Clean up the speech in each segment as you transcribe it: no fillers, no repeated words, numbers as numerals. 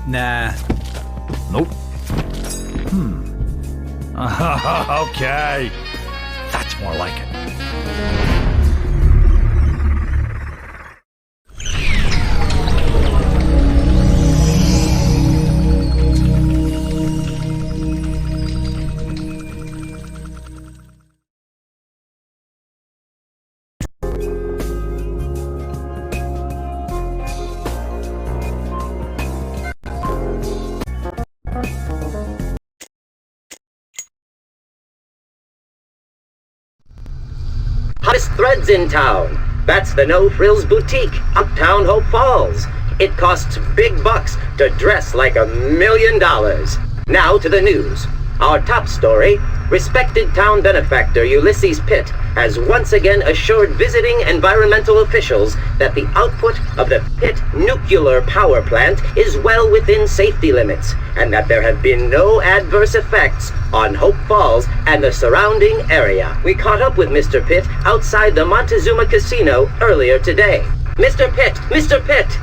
Nah. Nope. Okay. That's more like it. Hottest threads in town. That's the No Frills Boutique, uptown Hope Falls. It costs big bucks to dress like $1 million. Now to the news. Our top story, respected town benefactor Ulysses Pitt has once again assured visiting environmental officials that the output of the Pitt nuclear power plant is well within safety limits, and that there have been no adverse effects on Hope Falls and the surrounding area. We caught up with Mr. Pitt outside the Montezuma Casino earlier today. Mr. Pitt,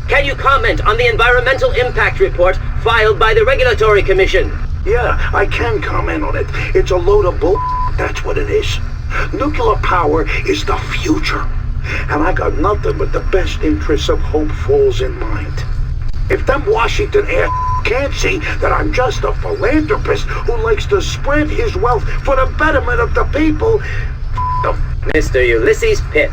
can you comment on the environmental impact report filed by the Regulatory Commission? Yeah, I can comment on it. It's a load of bull, that's what it is. Nuclear power is the future. And I got nothing but the best interests of Hope Falls in mind. If them Washington ass can't see that I'm just a philanthropist who likes to spread his wealth for the betterment of the people, them. Mr. Ulysses Pitt.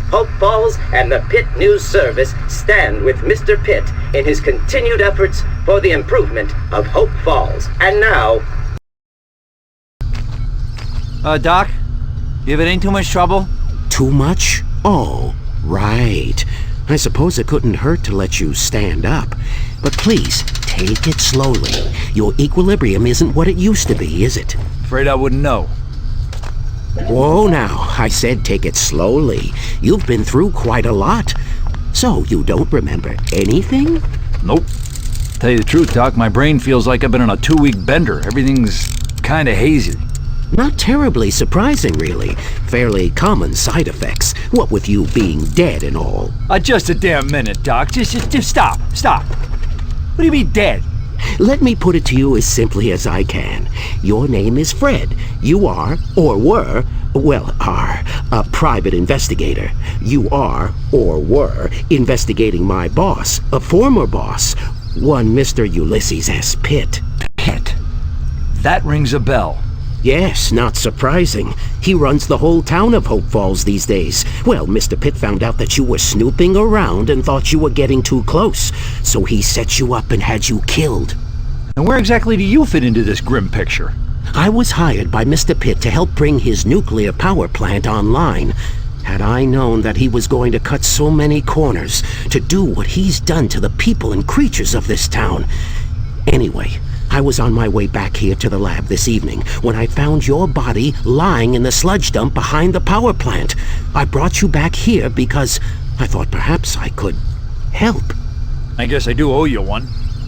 Hope Falls and the Pitt News Service stand with Mr. Pitt in his continued efforts for the improvement of Hope Falls. And now... Doc? If it ain't too much trouble? Too much? Oh, right. I suppose it couldn't hurt to let you stand up. But please, take it slowly. Your equilibrium isn't what it used to be, is it? Afraid I wouldn't know. Whoa now, I said take it slowly. You've been through quite a lot. So you don't remember anything? Nope. Tell you the truth, Doc, my brain feels like I've been on a 2-week bender. Everything's kinda hazy. Not terribly surprising, really. Fairly common side effects, what with you being dead and all. Just a damn minute, Doc. Just stop. What do you mean dead? Let me put it to you as simply as I can. Your name is Fred. You are, or were, a private investigator. You are, or were, investigating my boss, a former boss, one Mr. Ulysses S. Pitt. Pitt? That rings a bell. Yes, not surprising. He runs the whole town of Hope Falls these days. Well, Mr. Pitt found out that you were snooping around and thought you were getting too close, so he set you up and had you killed. And where exactly do you fit into this grim picture? I was hired by Mr. Pitt to help bring his nuclear power plant online. Had I known that he was going to cut so many corners to do what he's done to the people and creatures of this town. Anyway, I was on my way back here to the lab this evening when I found your body lying in the sludge dump behind the power plant. I brought you back here because I thought perhaps I could help. I guess I do owe you one.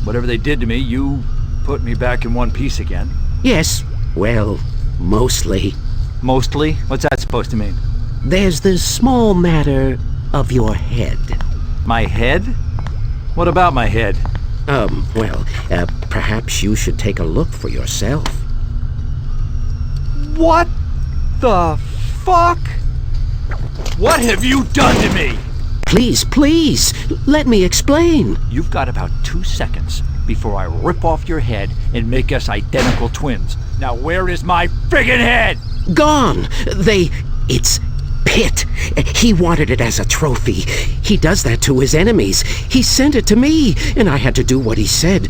Whatever they did to me, you put me back in one piece again. Yes, well, mostly. Mostly? What's that supposed to mean? There's the small matter of your head. My head? What about my head? Perhaps you should take a look for yourself. What the fuck? What have you done to me? Please, let me explain. You've got about 2 seconds before I rip off your head and make us identical twins. Now where is my friggin' head? Gone! It's Pitt. He wanted it as a trophy. He does that to his enemies. He sent it to me, and I had to do what he said.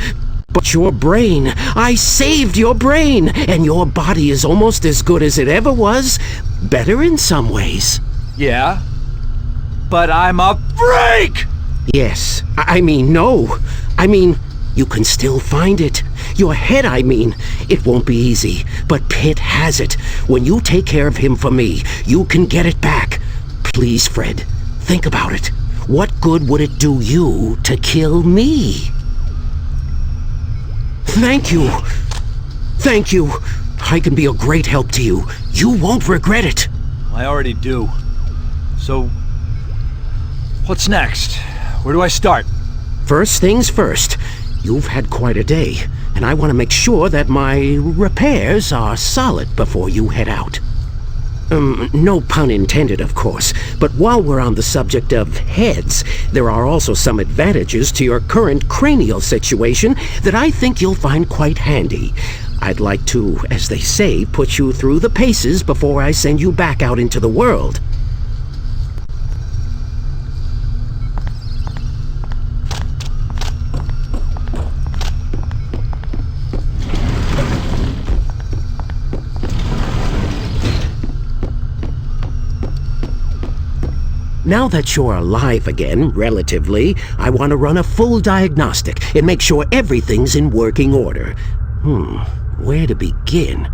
But your brain, I saved your brain, and your body is almost as good as it ever was. Better in some ways. Yeah? But I'm a freak! Yes. You can still find it. Your head, It won't be easy, but Pitt has it. When you take care of him for me, you can get it back. Please, Fred, think about it. What good would it do you to kill me? Thank you. I can be a great help to you. You won't regret it. I already do. So, what's next? Where do I start? First things first. You've had quite a day, and I want to make sure that my repairs are solid before you head out. No pun intended, of course, but while we're on the subject of heads, there are also some advantages to your current cranial situation that I think you'll find quite handy. I'd like to, as they say, put you through the paces before I send you back out into the world. Now that you're alive again, relatively, I want to run a full diagnostic and make sure everything's in working order. Where to begin?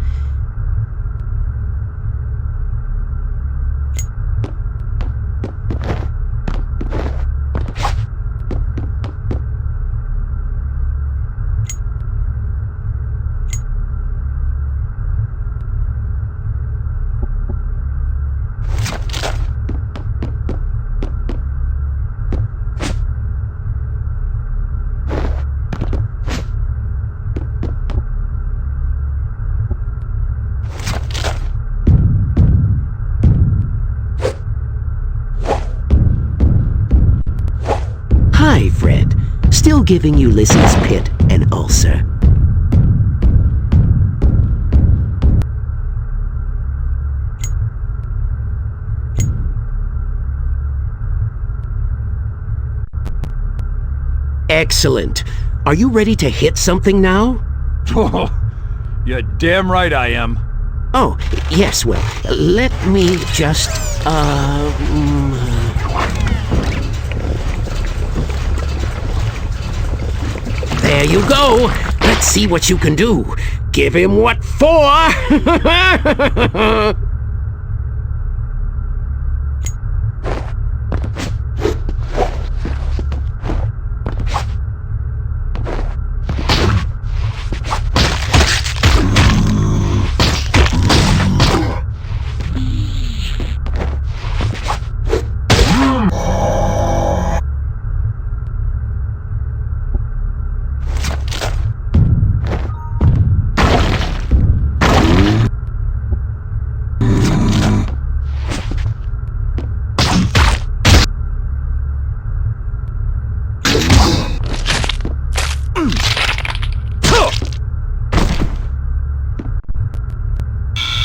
Hi, Fred. Still giving Ulysses Pitt an ulcer. Excellent. Are you ready to hit something now? Oh, you're damn right I am. Oh, yes, well, let me just, There you go. Let's see what you can do. Give him what for?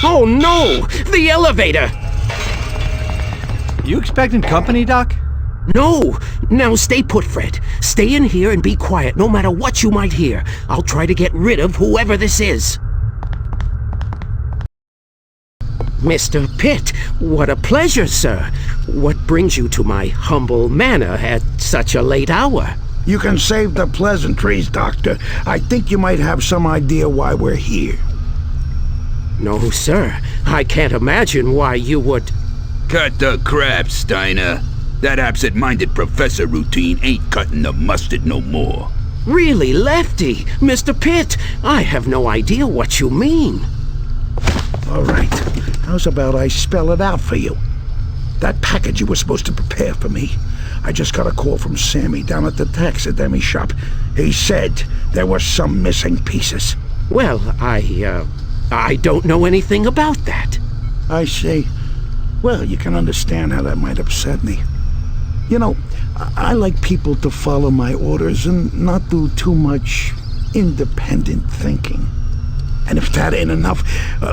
Oh no! The elevator! You expecting company, Doc? No! Now stay put, Fred. Stay in here and be quiet no matter what you might hear. I'll try to get rid of whoever this is. Mr. Pitt, what a pleasure, sir. What brings you to my humble manor at such a late hour? You can save the pleasantries, Doctor. I think you might have some idea why we're here. No, sir. I can't imagine why you would... Cut the crap, Steiner. That absent-minded professor routine ain't cutting the mustard no more. Really, Lefty? Mr. Pitt, I have no idea what you mean. All right. How's about I spell it out for you? That package you were supposed to prepare for me. I just got a call from Sammy down at the taxidermy shop. He said there were some missing pieces. Well, I don't know anything about that. I see. Well, you can understand how that might upset me. You know, I like people to follow my orders and not do too much independent thinking. And if that ain't enough,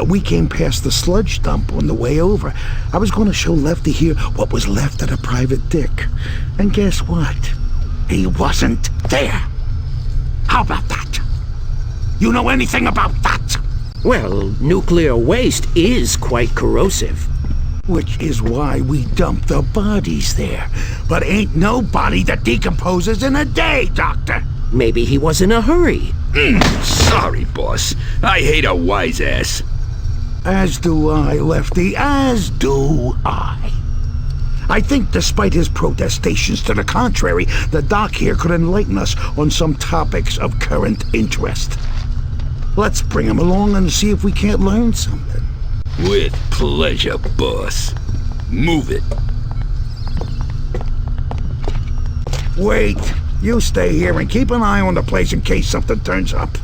we came past the sludge dump on the way over. I was going to show Lefty here what was left of the private dick. And guess what? He wasn't there. How about that? You know anything about that? Well, nuclear waste is quite corrosive. Which is why we dump the bodies there. But ain't no body that decomposes in a day, Doctor. Maybe he was in a hurry. Sorry, boss. I hate a wise ass. As do I, Lefty, as do I. I think despite his protestations to the contrary, the doc here could enlighten us on some topics of current interest. Let's bring him along and see if we can't learn something. With pleasure, boss. Move it. Wait, You stay here and keep an eye on the place in case something turns up.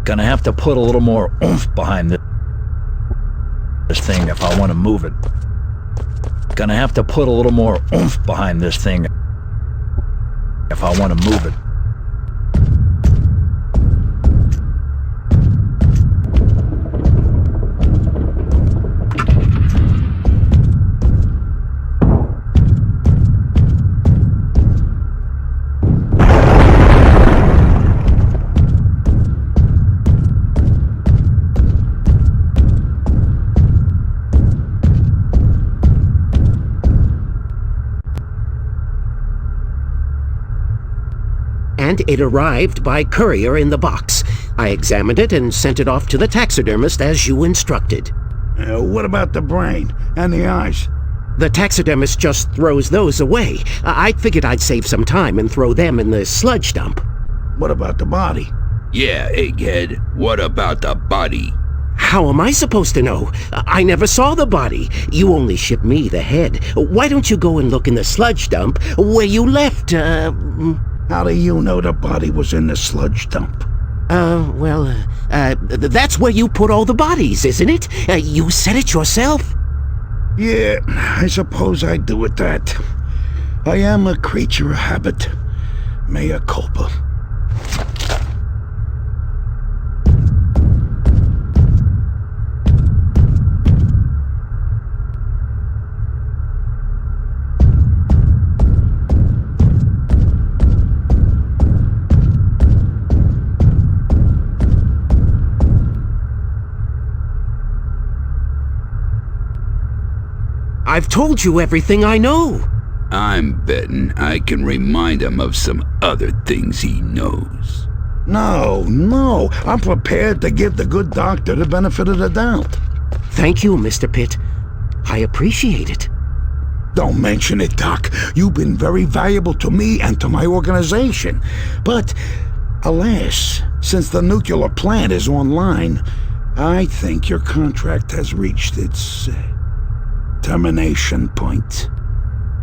Gonna have to put a little more oomph behind this thing if I want to move it. Gonna have to put a little more oomph behind this thing if I want to move it. And it arrived by courier in the box. I examined it and sent it off to the taxidermist as you instructed. What about the brain and the eyes? The taxidermist just throws those away. I figured I'd save some time and throw them in the sludge dump. What about the body? Yeah, egghead. What about the body? How am I supposed to know? I never saw the body. You only shipped me the head. Why don't you go and look in the sludge dump where you left, How do you know the body was in the sludge dump? That's where you put all the bodies, isn't it? You said it yourself. Yeah, I suppose I do with that. I am a creature of habit. Mea culpa. I've told you everything I know. I'm betting I can remind him of some other things he knows. No, I'm prepared to give the good doctor the benefit of the doubt. Thank you, Mr. Pitt. I appreciate it. Don't mention it, Doc. You've been very valuable to me and to my organization. But, alas, since the nuclear plant is online, I think your contract has reached its termination point.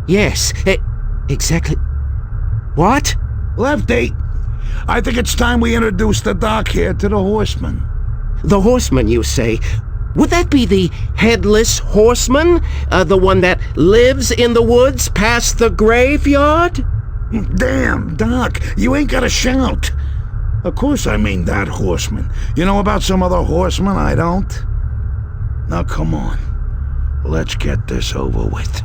Yes, exactly. What? Lefty, I think it's time we introduce the Doc here to the Horseman. The Horseman, you say? Would that be the Headless Horseman? The one that lives in the woods past the graveyard? Damn, Doc, you ain't gotta shout. Of course I mean that Horseman. You know about some other horseman I don't? Now come on, let's get this over with.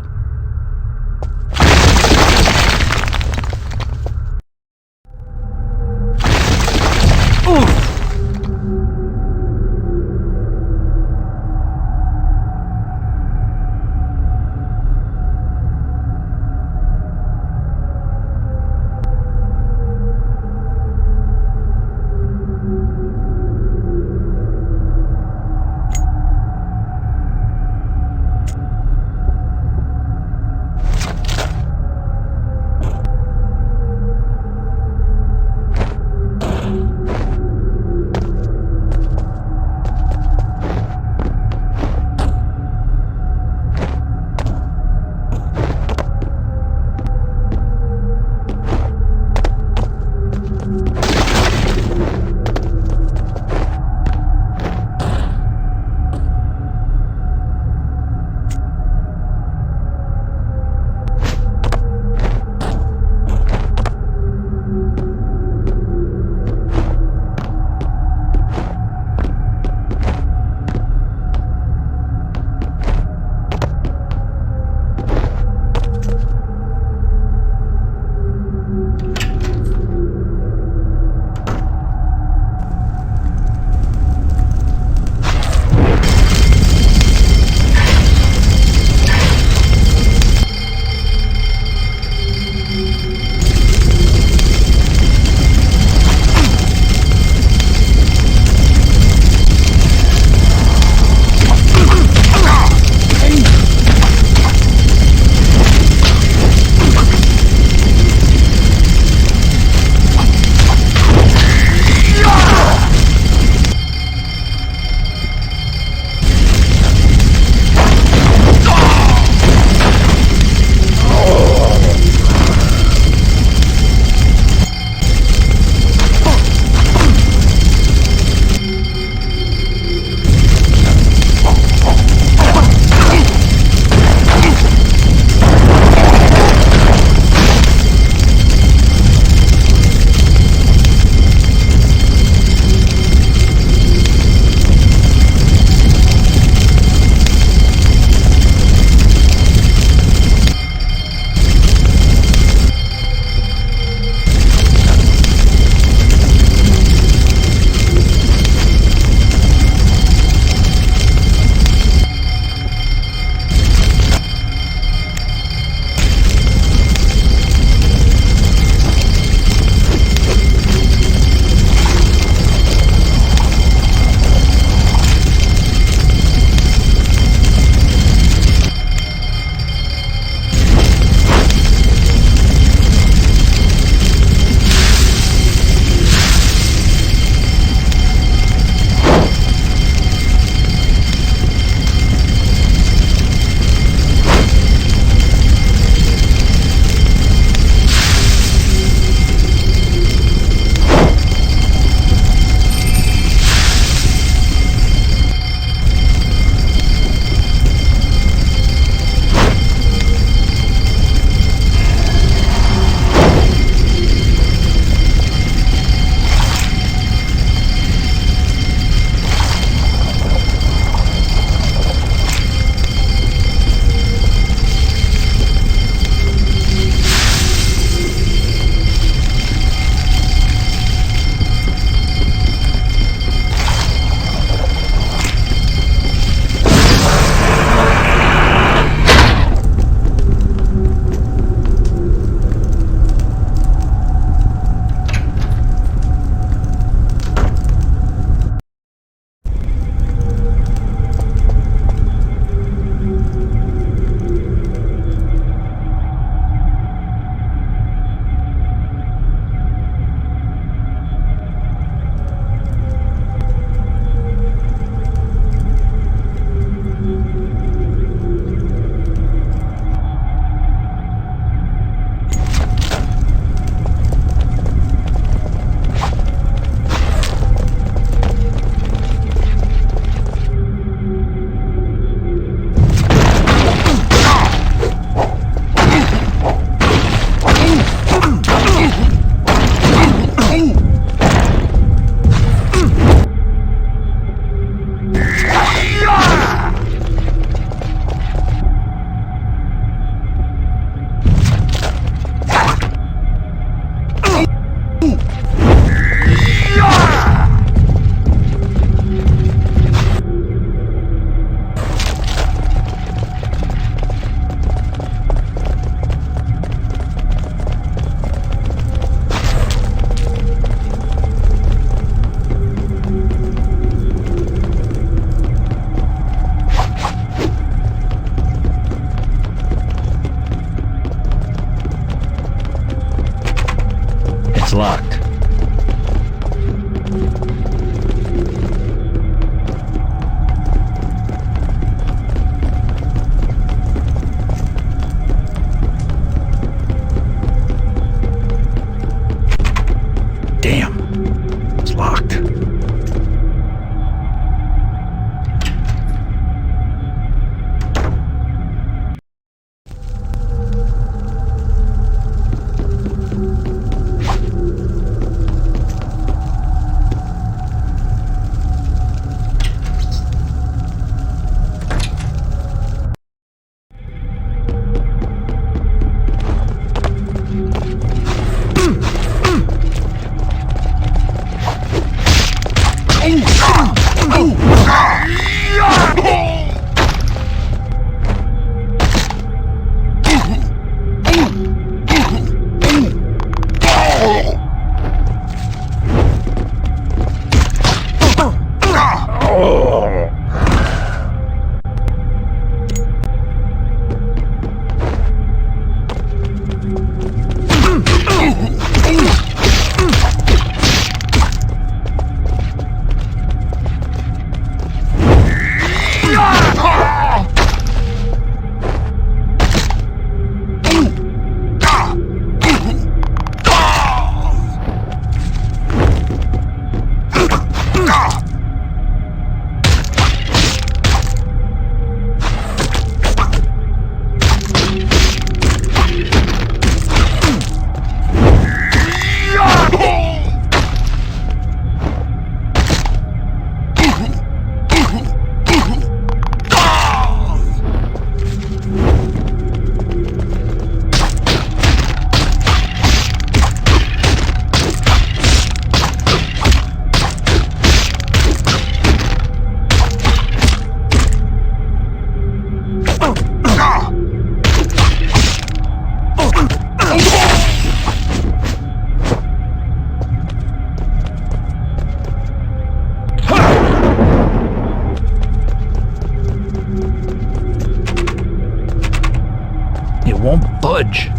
won't budge.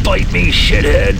Bite me, shithead.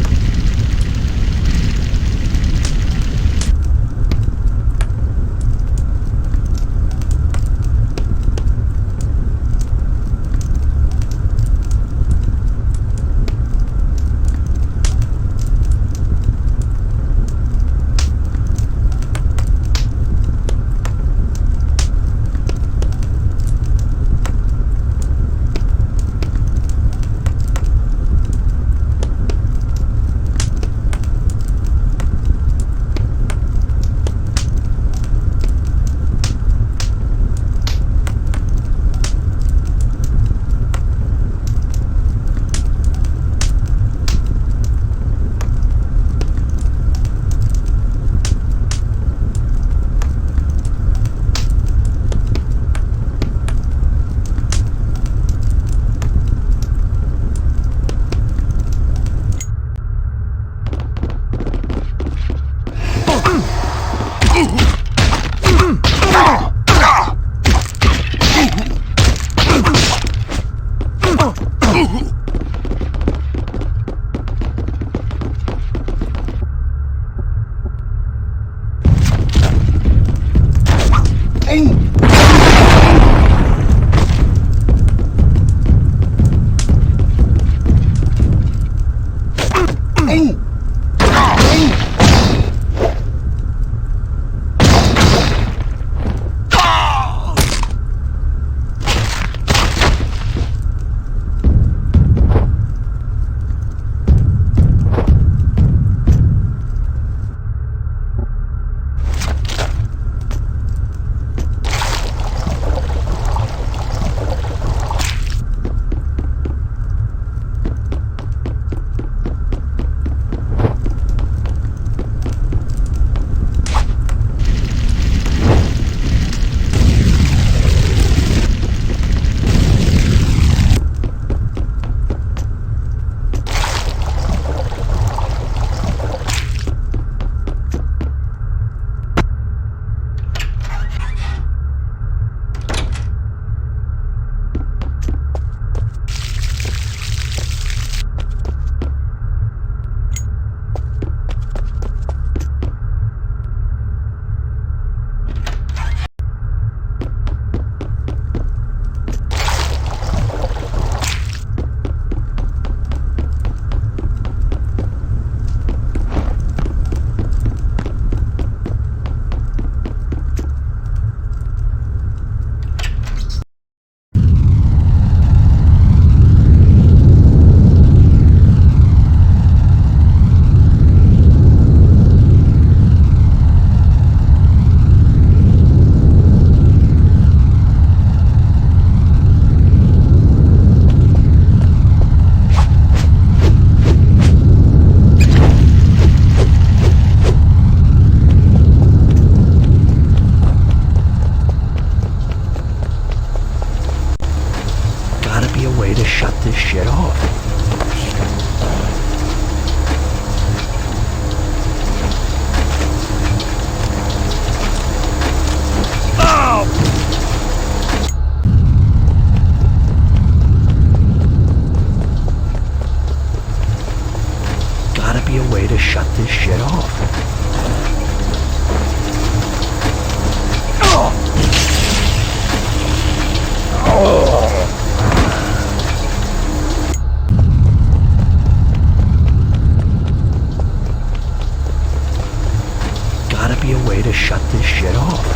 this shit off. Gotta be a way to shut this shit off.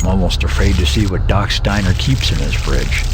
Almost afraid to see what Doc Steiner keeps in his fridge.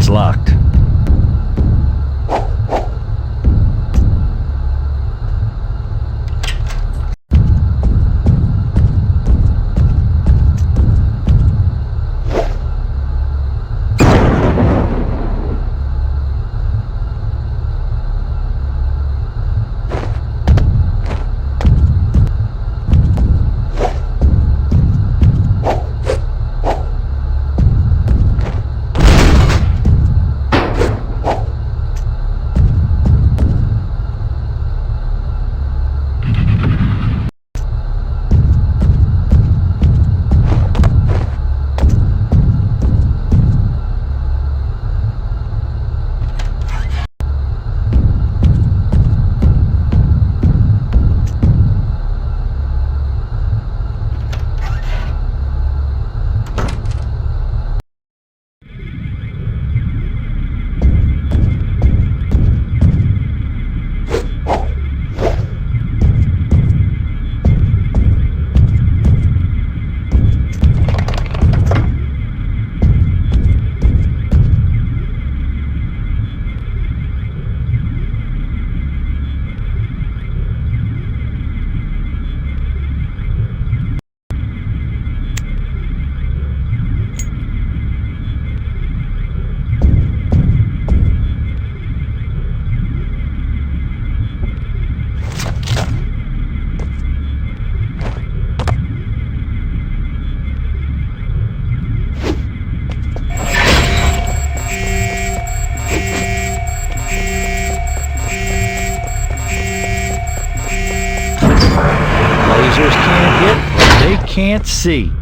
Locked. can't see.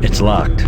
It's locked.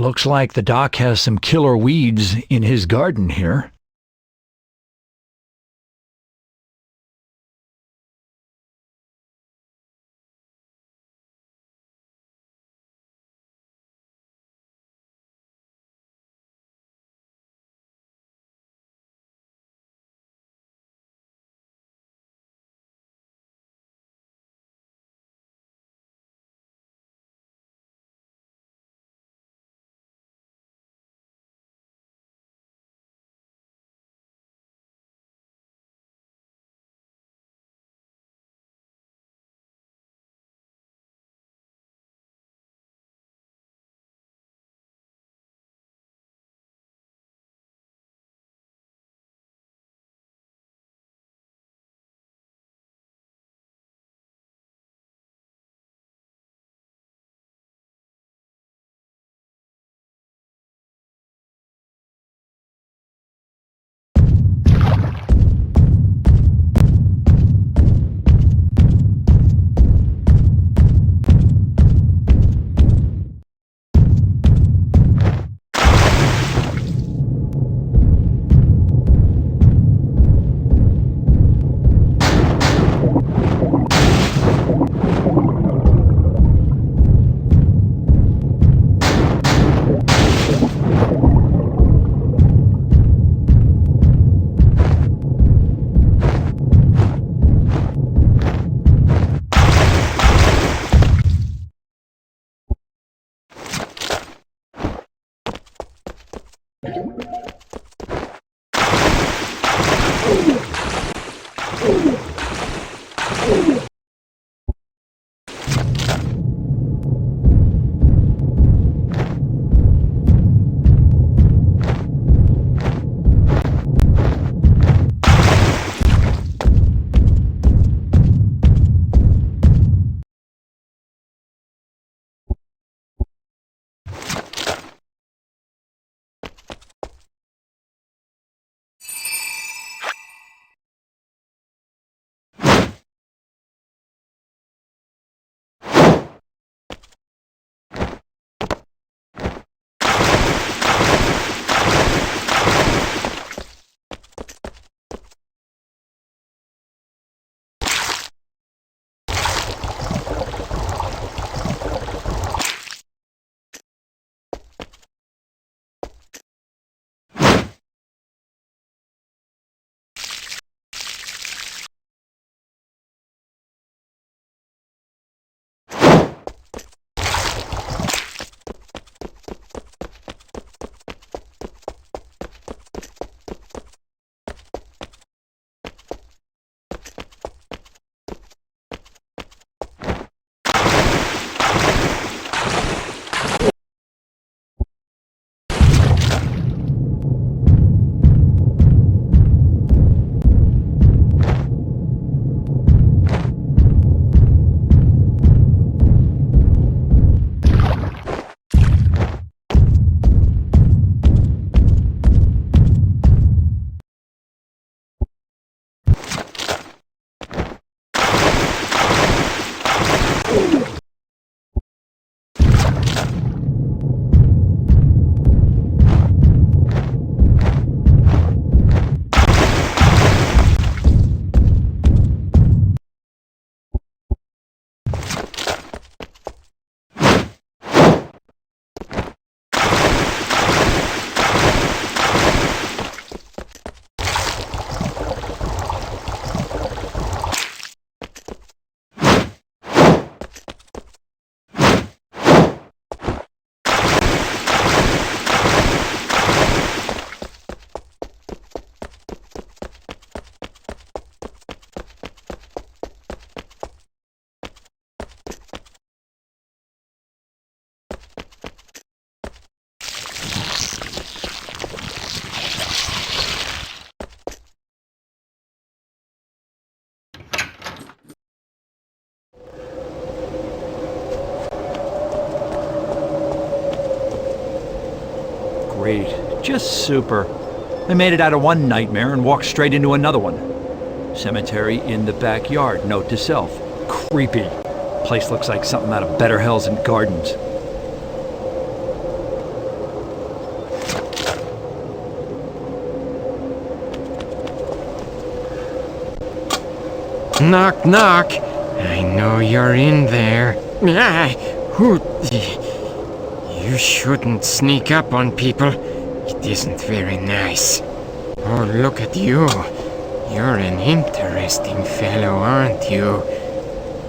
Looks like the doc has some killer weeds in his garden here. great. Just super. I made it out of one nightmare and walked straight into another one. Cemetery in the backyard, note to self. Creepy. Place looks like something out of Better Hells and Gardens. Knock, knock. I know you're in there. You shouldn't sneak up on people. It isn't very nice. Oh, look at you. You're an interesting fellow, aren't you?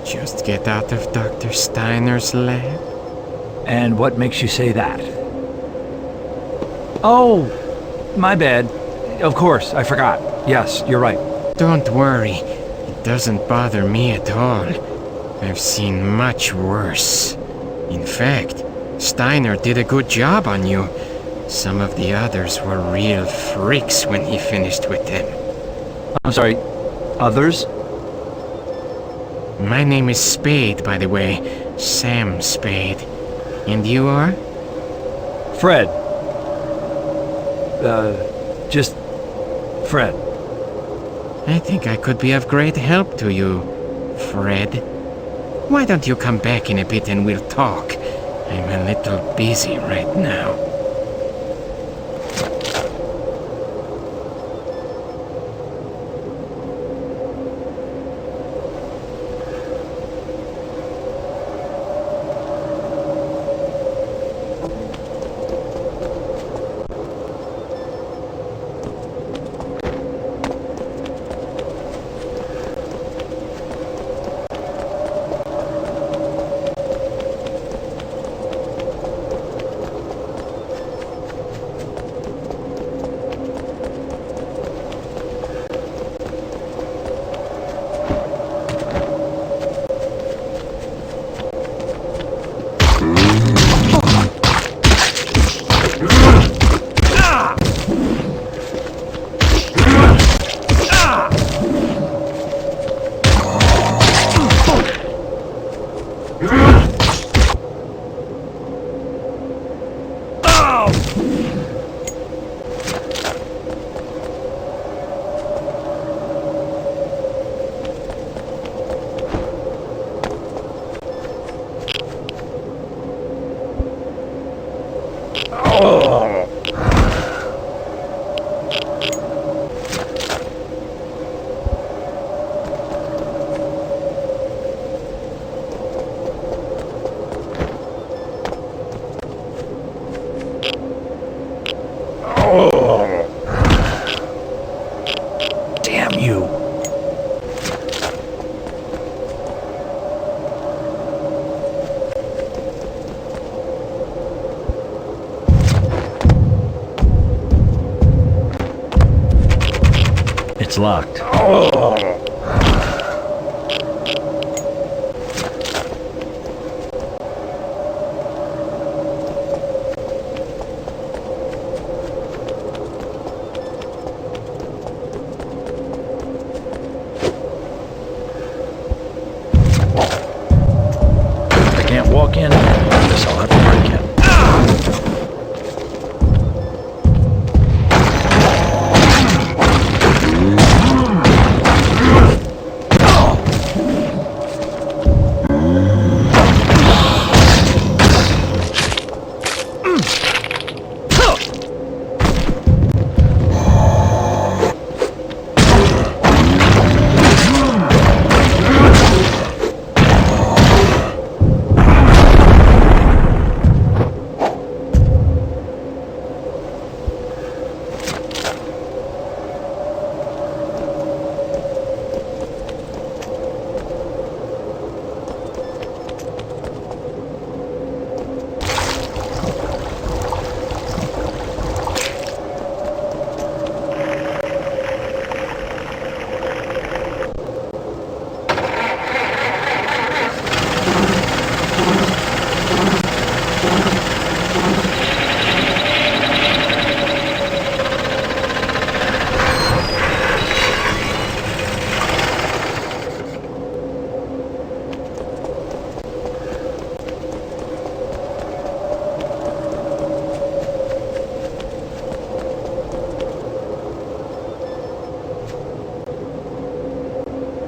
Just get out of Dr. Steiner's lab. And what makes you say that? Oh, my bad. Of course, I forgot. Yes, you're right. Don't worry. It doesn't bother me at all. I've seen much worse. In fact, Steiner did a good job on you. Some of the others were real freaks when he finished with them. I'm sorry, others? My name is Spade, by the way. Sam Spade. And you are? Fred. Just Fred. I think I could be of great help to you, Fred. Why don't you come back in a bit and we'll talk? I'm a little busy right now. Damn you. It's locked. I can't walk in. Guess I'll have to break in.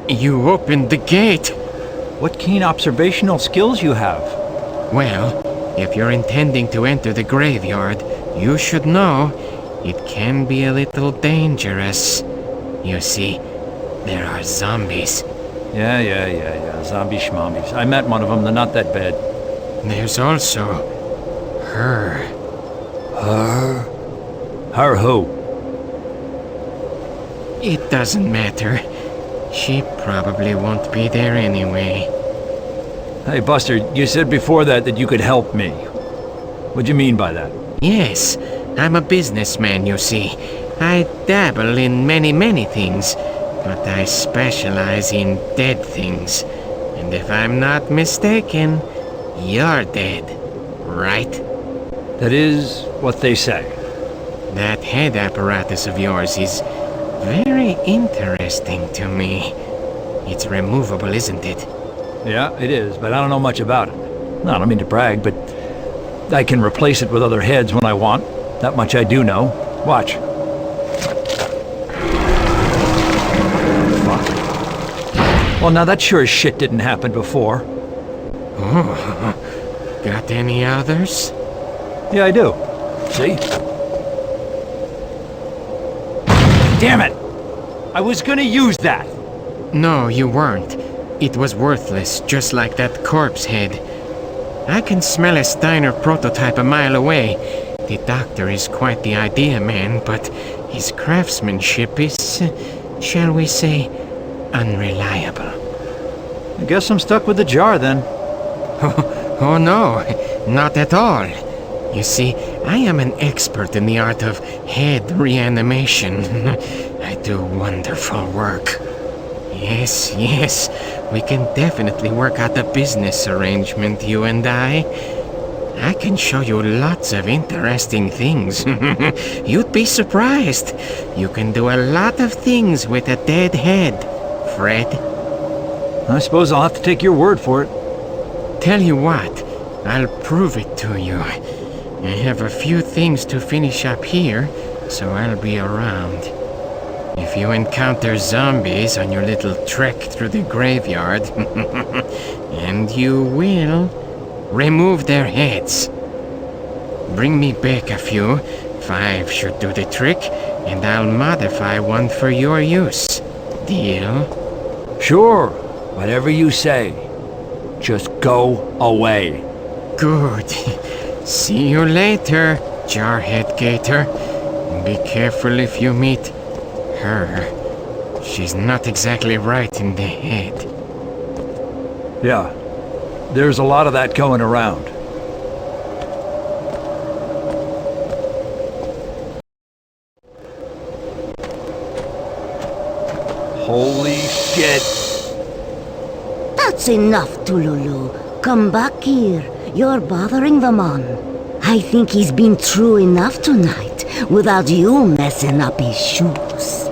You opened the gate. What keen observational skills you have. Well, if you're intending to enter the graveyard, you should know it can be a little dangerous. You see, there are zombies. Yeah. Zombie schmombies. I met one of them. They're not that bad. There's also her. Her? Her who? It doesn't matter. She probably won't be there anyway. Hey, Buster, you said before that you could help me. What'd you mean by that? Yes, I'm a businessman, you see. I dabble in many things, but I specialize in dead things. And if I'm not mistaken, you're dead, right? That is what they say. That head apparatus of yours is very interesting to me. It's removable, isn't it? Yeah, it is, but I don't know much about it. No, I don't mean to brag, but I can replace it with other heads when I want. That much I do know. Watch. Fuck. Well, now that sure as shit didn't happen before. Oh, got any others? Yeah, I do. See? Damn it! I was gonna use that! No, you weren't. It was worthless, just like that corpse head. I can smell a Steiner prototype a mile away. The doctor is quite the idea man, but his craftsmanship is, shall we say, unreliable. I guess I'm stuck with the jar then. Oh no, not at all. You see, I am an expert in the art of head reanimation. I do wonderful work. Yes, we can definitely work out a business arrangement, you and I. I can show you lots of interesting things. You'd be surprised. You can do a lot of things with a dead head, Fred. I suppose I'll have to take your word for it. Tell you what, I'll prove it to you. I have a few things to finish up here, so I'll be around. If you encounter zombies on your little trek through the graveyard, and you will, remove their heads. Bring me back a few. 5 should do the trick, and I'll modify one for your use. Deal? Sure, whatever you say. Just go away. Good. See you later, Jarhead Gator. Be careful if you meet her. She's not exactly right in the head. Yeah, there's a lot of that going around. Holy shit! That's enough, Tululu. Come back here. You're bothering the man. I think he's been through enough tonight without you messing up his shoes.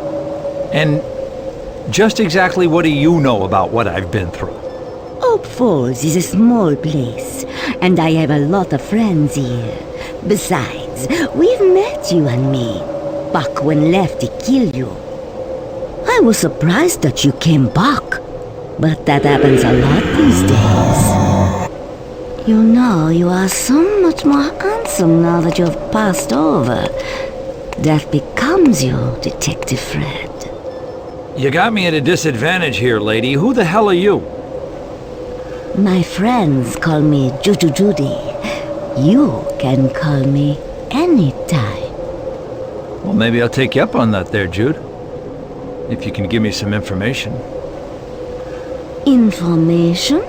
And just exactly what do you know about what I've been through? Hope Falls is a small place, and I have a lot of friends here. Besides, we've met you and me, back when Lefty killed you. I was surprised that you came back, but that happens a lot these days. You know, you are so much more handsome now that you've passed over. That becomes you, Detective Fred. You got me at a disadvantage here, lady. Who the hell are you? My friends call me Juju Judy. You can call me anytime. Well, maybe I'll take you up on that there, Jude. If you can give me some information. Information?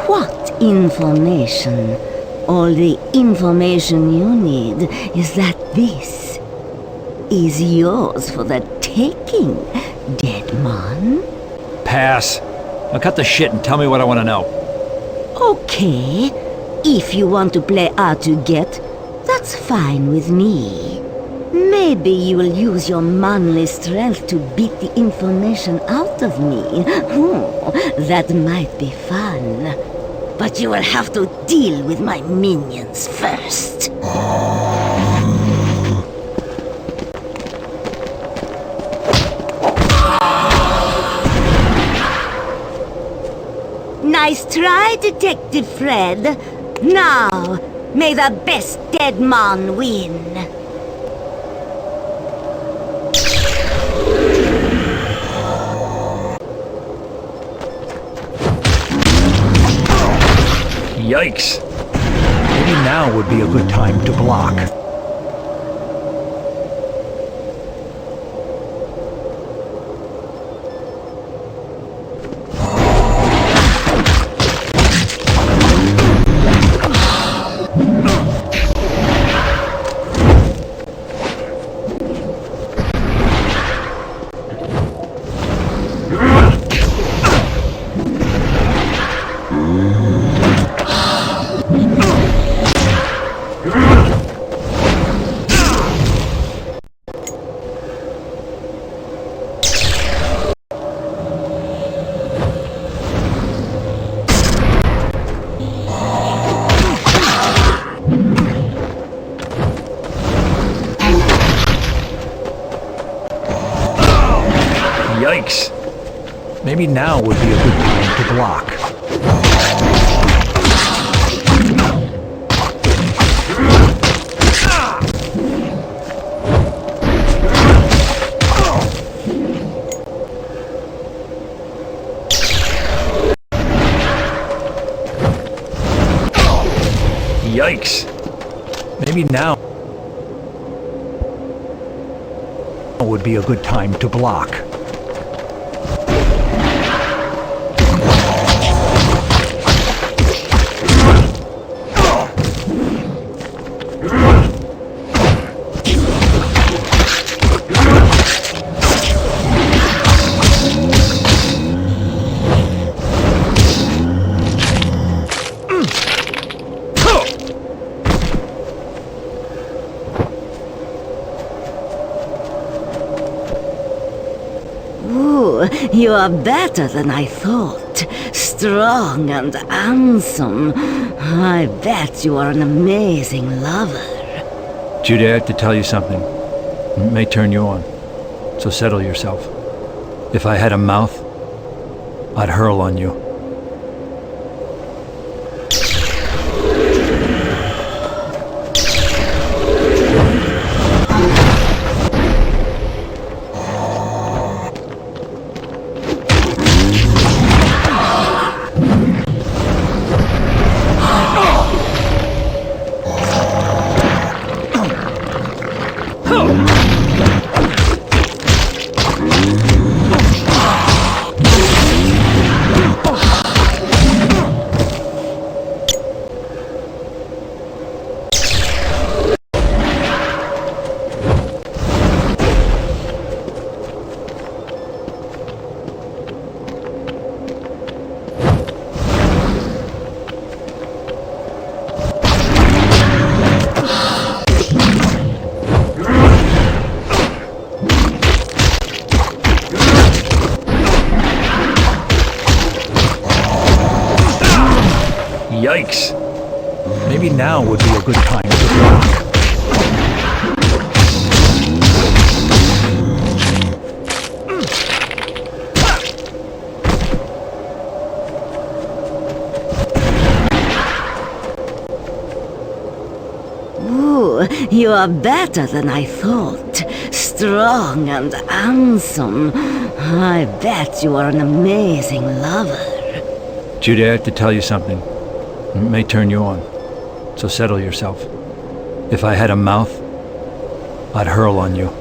What information? All the information you need is that this is yours for the taking, dead man. Pass. Now cut the shit and tell me what I want to know. Okay, if you want to play hard to get, that's fine with me. Maybe you will use your manly strength to beat the information out of me. That might be fun. But you will have to deal with my minions first. Nice try, Detective Fred. Now, may the best dead man win. Yikes. Maybe now would be a good time to block. Yikes. Maybe now would be a good time to block. Yikes. Maybe now would be a good time to block. You are better than I thought. Strong and handsome. I bet you are an amazing lover. Judy, I have to tell you something. It may turn you on, so settle yourself. If I had a mouth, I'd hurl on you. Yikes. Maybe now would be a good time to block. Ooh, you are better than I thought. Strong and handsome. I bet you are an amazing lover. Judy, I have to tell you something. It may turn you on, so settle yourself. If I had a mouth, I'd hurl on you.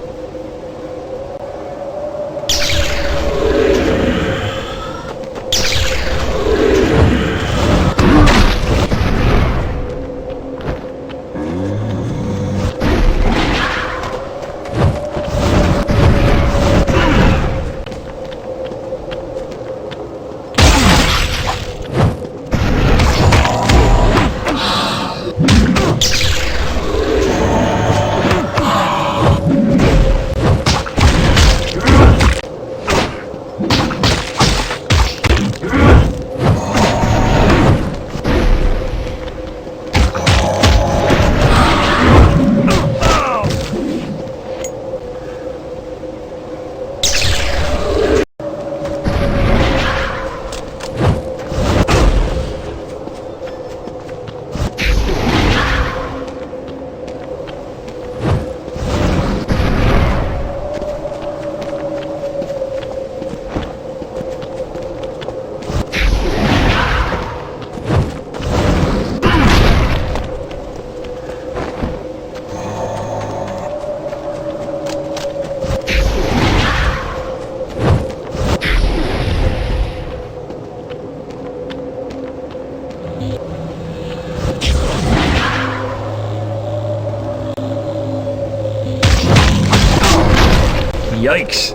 Yikes.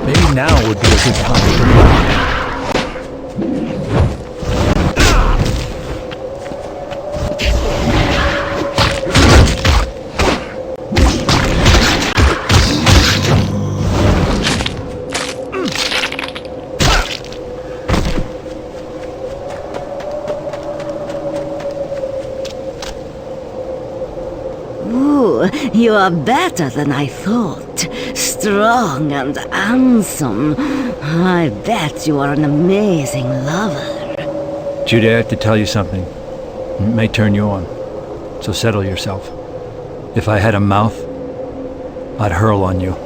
Maybe now would be a good time to block. Ooh, you are better than I thought. Strong and handsome. I bet you are an amazing lover. Judy, I have to tell you something. It may turn you on. So settle yourself. If I had a mouth, I'd hurl on you.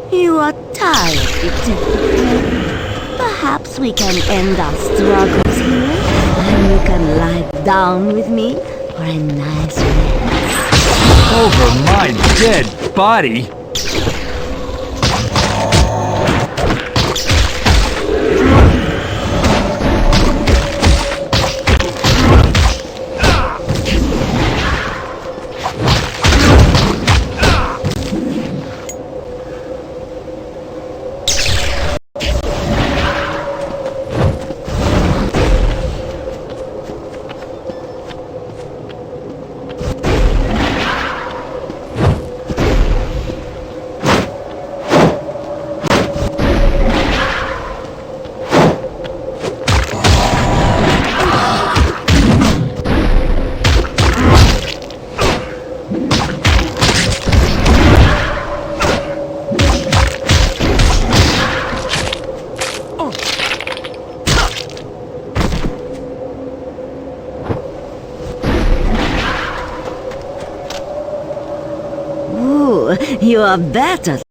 You are tired, Detective. Perhaps we can end our struggles here, and you can lie down with me for a nice rest. Over my dead body? You are better.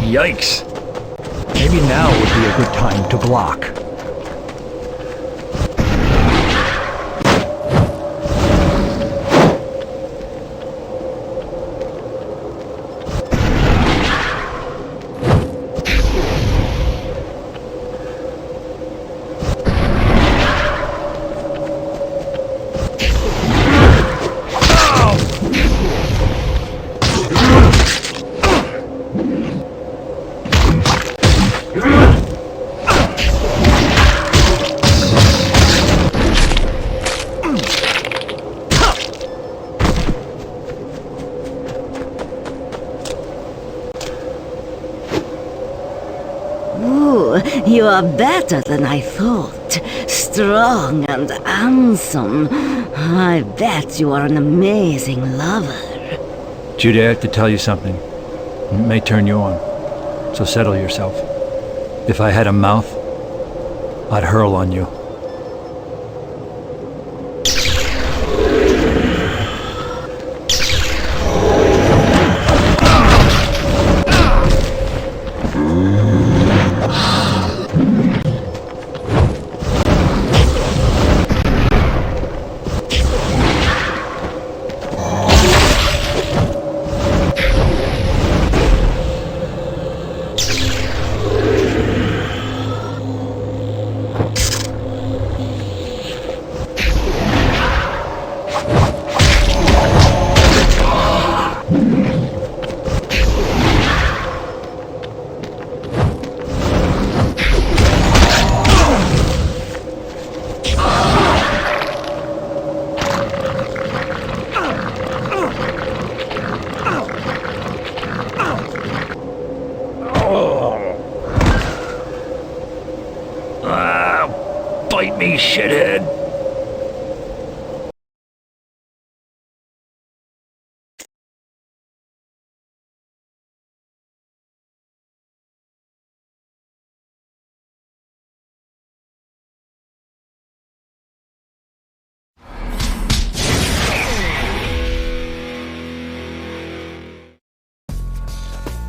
Yikes. Maybe now would be a good time to block. You are better than I thought. Strong and handsome. I bet you are an amazing lover. Judy, I have to tell you something. It may turn you on. So settle yourself. If I had a mouth, I'd hurl on you. Bite me, shithead!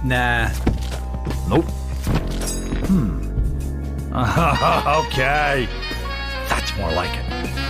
Nah. Nope. Okay. That's more like it.